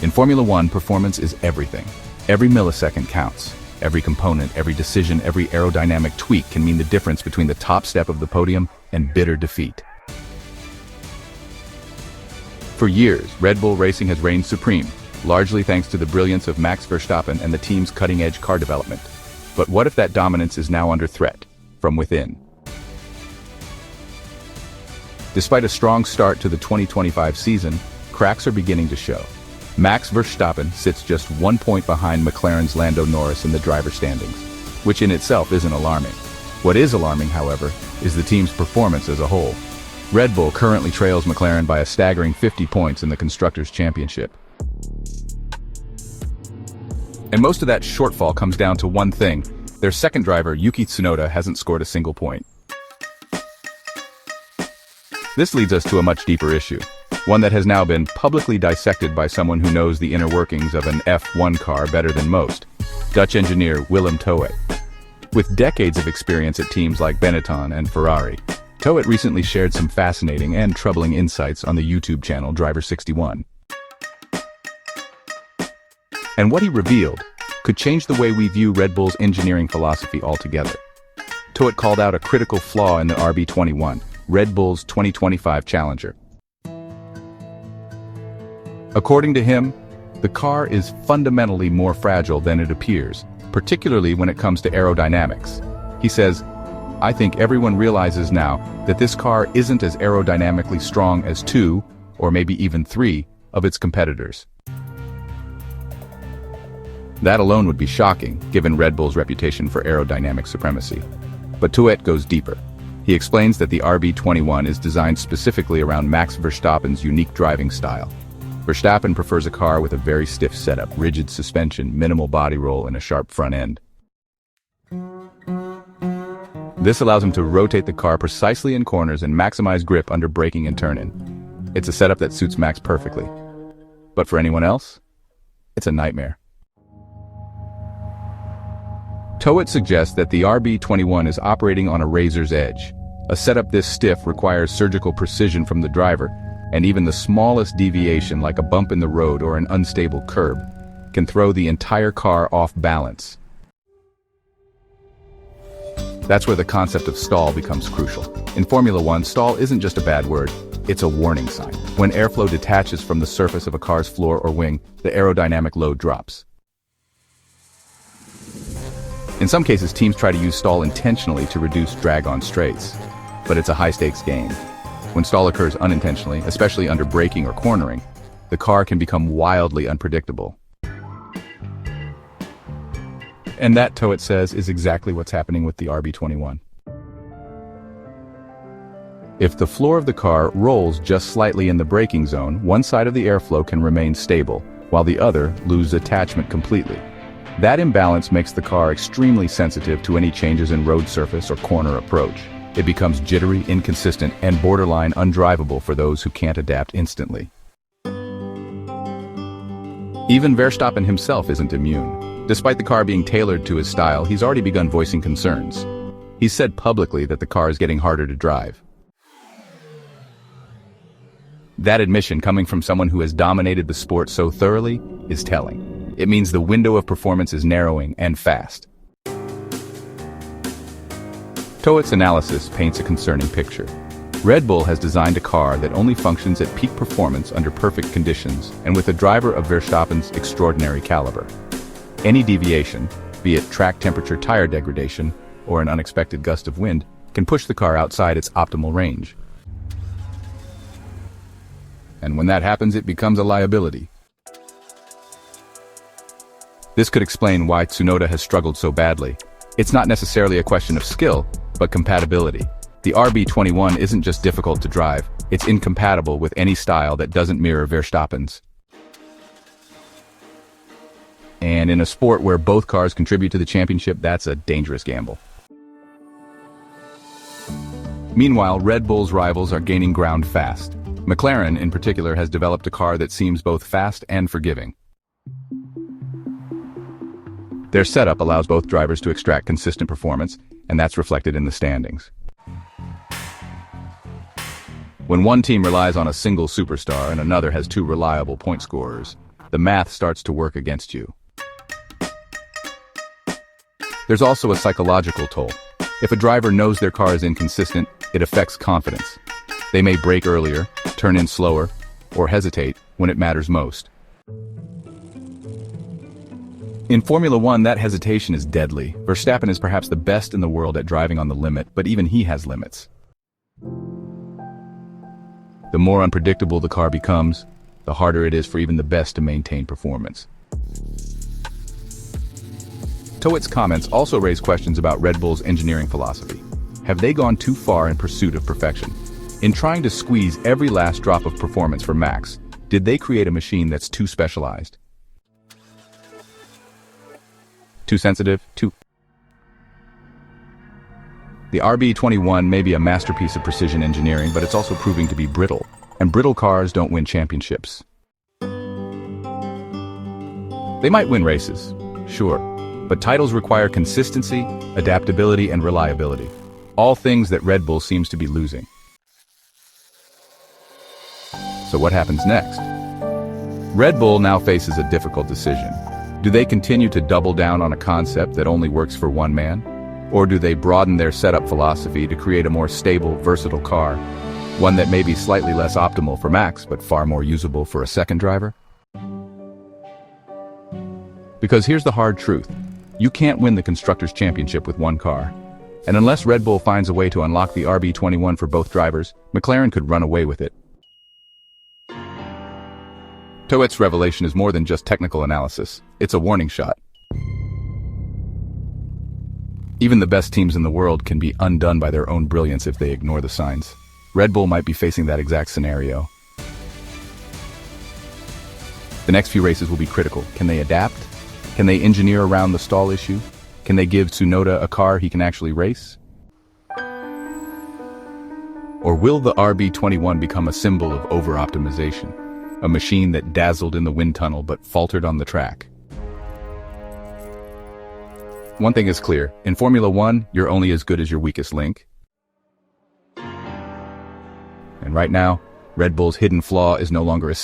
In Formula One, performance is everything. Every millisecond counts. Every component, every decision, every aerodynamic tweak can mean the difference between the top step of the podium and bitter defeat. For years, Red Bull Racing has reigned supreme, largely thanks to the brilliance of Max Verstappen and the team's cutting-edge car development. But what if that dominance is now under threat, from within? Despite a strong start to the 2025 season, cracks are beginning to show. Max Verstappen sits just 1 point behind McLaren's Lando Norris in the driver's standings, which in itself isn't alarming. What is alarming, however, is the team's performance as a whole. Red Bull currently trails McLaren by a staggering 50 points in the Constructors Championship. And most of that shortfall comes down to one thing: their second driver, Yuki Tsunoda, hasn't scored a single point. This leads us to a much deeper issue, one that has now been publicly dissected by someone who knows the inner workings of an F1 car better than most: Dutch engineer Willem Toet. With decades of experience at teams like Benetton and Ferrari, Toet recently shared some fascinating and troubling insights on the YouTube channel Driver61. And what he revealed could change the way we view Red Bull's engineering philosophy altogether. Toet called out a critical flaw in the RB21, Red Bull's 2025 challenger. According to him, the car is fundamentally more fragile than it appears, particularly when it comes to aerodynamics. He says, "I think everyone realizes now that this car isn't as aerodynamically strong as 2, or maybe even 3, of its competitors." That alone would be shocking, given Red Bull's reputation for aerodynamic supremacy. But Toet goes deeper. He explains that the RB21 is designed specifically around Max Verstappen's unique driving style. Verstappen prefers a car with a very stiff setup, rigid suspension, minimal body roll, and a sharp front end. This allows him to rotate the car precisely in corners and maximize grip under braking and turn-in. It's a setup that suits Max perfectly. But for anyone else, it's a nightmare. Toet suggests that the RB21 is operating on a razor's edge. A setup this stiff requires surgical precision from the driver, and even the smallest deviation, like a bump in the road or an unstable curb, can throw the entire car off balance. That's where the concept of stall becomes crucial. In Formula One, stall isn't just a bad word, it's a warning sign. When airflow detaches from the surface of a car's floor or wing, the aerodynamic load drops. In some cases, teams try to use stall intentionally to reduce drag on straights, but it's a high-stakes game. When stall occurs unintentionally, especially under braking or cornering, the car can become wildly unpredictable. And that, Toet says, is exactly what's happening with the RB21. If the floor of the car rolls just slightly in the braking zone, one side of the airflow can remain stable, while the other loses attachment completely. That imbalance makes the car extremely sensitive to any changes in road surface or corner approach. It becomes jittery, inconsistent, and borderline undrivable for those who can't adapt instantly. Even Verstappen himself isn't immune. Despite the car being tailored to his style, he's already begun voicing concerns. He's said publicly that the car is getting harder to drive. That admission, coming from someone who has dominated the sport so thoroughly, is telling. It means the window of performance is narrowing, and fast. Toet's analysis paints a concerning picture. Red Bull has designed a car that only functions at peak performance under perfect conditions, and with a driver of Verstappen's extraordinary caliber. Any deviation, be it track temperature tire degradation, or an unexpected gust of wind, can push the car outside its optimal range. And when that happens, it becomes a liability. This could explain why Tsunoda has struggled so badly. It's not necessarily a question of skill, but compatibility. The RB21 isn't just difficult to drive, it's incompatible with any style that doesn't mirror Verstappen's. And in a sport where both cars contribute to the championship, that's a dangerous gamble. Meanwhile, Red Bull's rivals are gaining ground fast. McLaren, in particular, has developed a car that seems both fast and forgiving. Their setup allows both drivers to extract consistent performance, and that's reflected in the standings. When one team relies on a single superstar and another has two reliable point scorers, the math starts to work against you. There's also a psychological toll. If a driver knows their car is inconsistent, it affects confidence. They may brake earlier, turn in slower, or hesitate when it matters most. In Formula One, that hesitation is deadly. Verstappen is perhaps the best in the world at driving on the limit, but even he has limits. The more unpredictable the car becomes, the harder it is for even the best to maintain performance. Toet's comments also raise questions about Red Bull's engineering philosophy. Have they gone too far in pursuit of perfection? In trying to squeeze every last drop of performance from Max, did they create a machine that's too specialized? Too sensitive? The RB21 may be a masterpiece of precision engineering, but it's also proving to be brittle. And brittle cars don't win championships. They might win races, sure, but titles require consistency, adaptability, and reliability. All things that Red Bull seems to be losing. So what happens next? Red Bull now faces a difficult decision. Do they continue to double down on a concept that only works for one man? Or do they broaden their setup philosophy to create a more stable, versatile car? One that may be slightly less optimal for Max, but far more usable for a second driver? Because here's the hard truth. You can't win the Constructors Championship with one car. And unless Red Bull finds a way to unlock the RB21 for both drivers, McLaren could run away with it. Toet's revelation is more than just technical analysis. It's a warning shot. Even the best teams in the world can be undone by their own brilliance if they ignore the signs. Red Bull might be facing that exact scenario. The next few races will be critical. Can they adapt? Can they engineer around the stall issue? Can they give Tsunoda a car he can actually race? Or will the RB21 become a symbol of over-optimization? A machine that dazzled in the wind tunnel but faltered on the track? One thing is clear, in Formula One, you're only as good as your weakest link. And right now, Red Bull's hidden flaw is no longer a